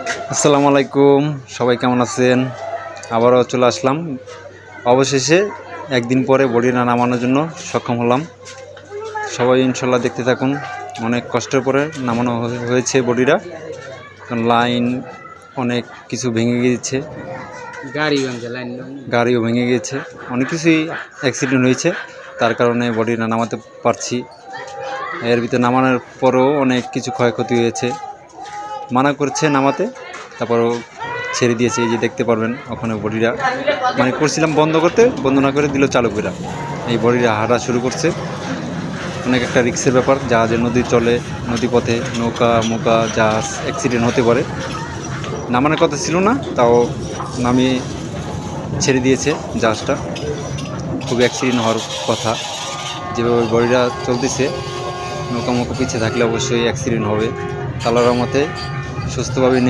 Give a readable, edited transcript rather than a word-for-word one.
আসসালামু আলাইকুম, সবাই কেমন আছেন? আবারও চলে আসলাম। অবশেষে একদিন পরে বডিটা নামানোর জন্য সক্ষম হলাম। সবাই ইনশাল্লাহ দেখতে থাকুন। অনেক কষ্টের পরে নামানো হয়েছে বডিটা। লাইন অনেক কিছু ভেঙে গিয়েছে, গাড়িও ভেঙে গিয়েছে, অনেক কিছুই অ্যাক্সিডেন্ট হয়েছে। তার কারণে বডিটা নামাতে পারছি। এর ভিতরে নামানোর পরও অনেক কিছু ক্ষয়ক্ষতি হয়েছে। মানা করছে নামাতে, তারপরও ছেড়ে দিয়েছে। এই যে দেখতে পারবেন ওখানে বডিটা মানে করছিলাম বন্ধ করতে, বন্ধ না করে দিল চালু করে। এই বডিটা হাঁটা শুরু করছে। অনেক একটা রিস্কের ব্যাপার। জাহাজে নদী চলে, নদীপথে নৌকা মোকা জাহাজ অ্যাক্সিডেন্ট হতে পারে। নামানোর কথা ছিল না, তাও নামিয়ে ছেড়ে দিয়েছে জাহাজটা। খুবই অ্যাক্সিডেন্ট হওয়ার কথা। যেভাবে বডিটা চলতেছে, নৌকা মোকা পিছিয়ে থাকলে অবশ্যই অ্যাক্সিডেন্ট হবে। আল্লাহর রহমতে সুস্থভাবে নেমে